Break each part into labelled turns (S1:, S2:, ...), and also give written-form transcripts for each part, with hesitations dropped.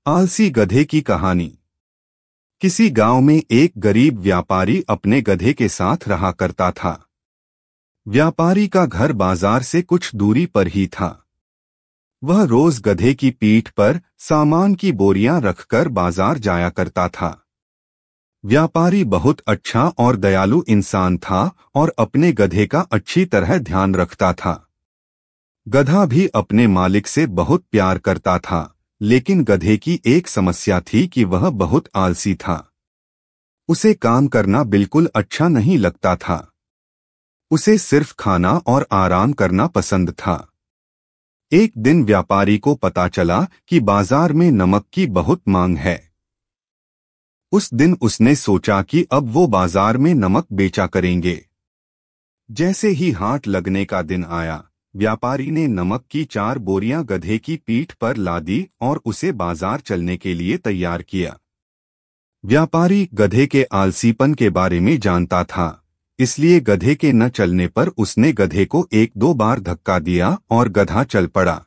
S1: आलसी गधे की कहानी। किसी गांव में एक गरीब व्यापारी अपने गधे के साथ रहा करता था। व्यापारी का घर बाजार से कुछ दूरी पर ही था। वह रोज गधे की पीठ पर सामान की बोरियां रखकर बाजार जाया करता था। व्यापारी बहुत अच्छा और दयालु इंसान था और अपने गधे का अच्छी तरह ध्यान रखता था। गधा भी अपने मालिक से बहुत प्यार करता था, लेकिन गधे की एक समस्या थी कि वह बहुत आलसी था। उसे काम करना बिल्कुल अच्छा नहीं लगता था। उसे सिर्फ खाना और आराम करना पसंद था। एक दिन व्यापारी को पता चला कि बाजार में नमक की बहुत मांग है। उस दिन उसने सोचा कि अब वो बाजार में नमक बेचा करेंगे। जैसे ही हाट लगने का दिन आया, व्यापारी ने नमक की 4 बोरियां गधे की पीठ पर लादी और उसे बाजार चलने के लिए तैयार किया। व्यापारी गधे के आलसीपन के बारे में जानता था, इसलिए गधे के न चलने पर उसने गधे को 1-2 बार धक्का दिया और गधा चल पड़ा।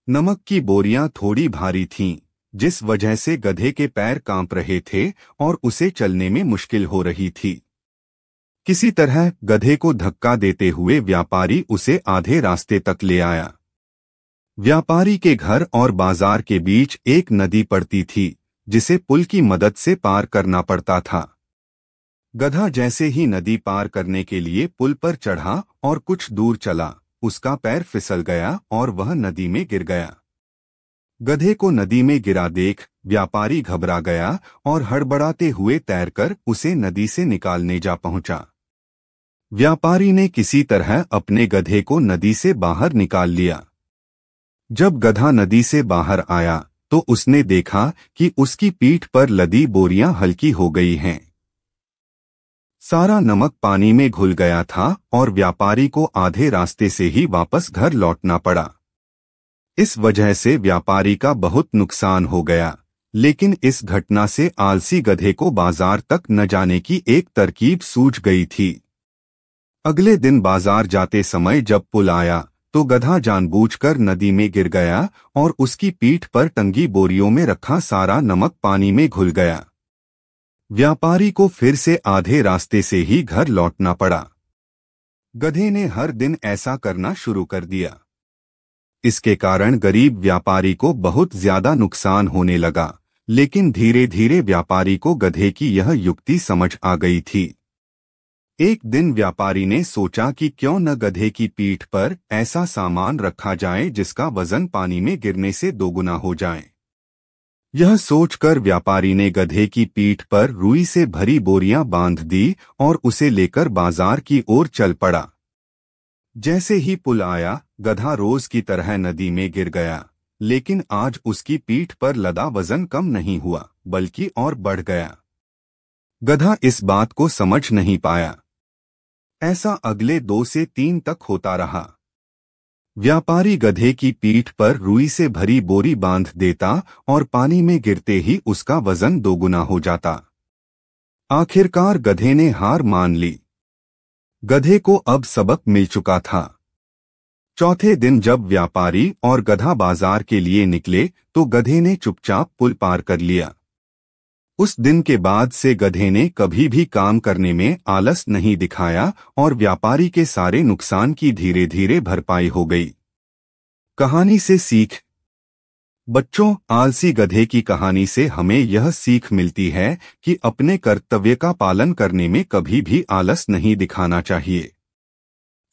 S1: नमक की बोरियां थोड़ी भारी थीं, जिस वजह से गधे के पैर कांप रहे थे और उसे चलने में मुश्किल हो रही थी। किसी तरह गधे को धक्का देते हुए व्यापारी उसे आधे रास्ते तक ले आया। व्यापारी के घर और बाजार के बीच एक नदी पड़ती थी, जिसे पुल की मदद से पार करना पड़ता था। गधा जैसे ही नदी पार करने के लिए पुल पर चढ़ा और कुछ दूर चला, उसका पैर फिसल गया और वह नदी में गिर गया। गधे को नदी में गिरा देख व्यापारी घबरा गया और हड़बड़ाते हुए तैरकर उसे नदी से निकालने जा पहुंचा। व्यापारी ने किसी तरह अपने गधे को नदी से बाहर निकाल लिया। जब गधा नदी से बाहर आया तो उसने देखा कि उसकी पीठ पर लदी बोरियां हल्की हो गई हैं। सारा नमक पानी में घुल गया था और व्यापारी को आधे रास्ते से ही वापस घर लौटना पड़ा। इस वजह से व्यापारी का बहुत नुकसान हो गया, लेकिन इस घटना से आलसी गधे को बाजार तक न जाने की एक तरकीब सूझ गई थी। अगले दिन बाजार जाते समय जब पुल आया तो गधा जानबूझकर नदी में गिर गया और उसकी पीठ पर टंगी बोरियों में रखा सारा नमक पानी में घुल गया। व्यापारी को फिर से आधे रास्ते से ही घर लौटना पड़ा। गधे ने हर दिन ऐसा करना शुरू कर दिया। इसके कारण गरीब व्यापारी को बहुत ज्यादा नुकसान होने लगा, लेकिन धीरे धीरे व्यापारी को गधे की यह युक्ति समझ आ गई थी। एक दिन व्यापारी ने सोचा कि क्यों न गधे की पीठ पर ऐसा सामान रखा जाए जिसका वजन पानी में गिरने से दोगुना हो जाए। यह सोचकर व्यापारी ने गधे की पीठ पर रुई से भरी बोरियां बांध दी और उसे लेकर बाजार की ओर चल पड़ा। जैसे ही पुल आया, गधा रोज की तरह नदी में गिर गया, लेकिन आज उसकी पीठ पर लदा वजन कम नहीं हुआ, बल्कि और बढ़ गया। गधा इस बात को समझ नहीं पाया। ऐसा अगले 2 से 3 तक होता रहा। व्यापारी गधे की पीठ पर रुई से भरी बोरी बांध देता और पानी में गिरते ही उसका वजन दोगुना हो जाता। आखिरकार गधे ने हार मान ली। गधे को अब सबक मिल चुका था। चौथे दिन जब व्यापारी और गधा बाजार के लिए निकले तो गधे ने चुपचाप पुल पार कर लिया। उस दिन के बाद से गधे ने कभी भी काम करने में आलस नहीं दिखाया और व्यापारी के सारे नुकसान की धीरे धीरे भरपाई हो गई। कहानी से सीख। बच्चों, आलसी गधे की कहानी से हमें यह सीख मिलती है कि अपने कर्तव्य का पालन करने में कभी भी आलस नहीं दिखाना चाहिए।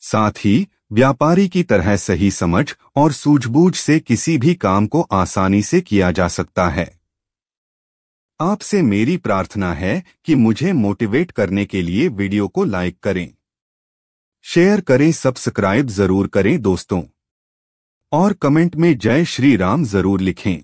S1: साथ ही व्यापारी की तरह सही समझ और सूझबूझ से किसी भी काम को आसानी से किया जा सकता है। आपसे मेरी प्रार्थना है कि मुझे मोटिवेट करने के लिए वीडियो को लाइक करें, शेयर करें, सब्सक्राइब जरूर करें दोस्तों, और कमेंट में जय श्री राम जरूर लिखें।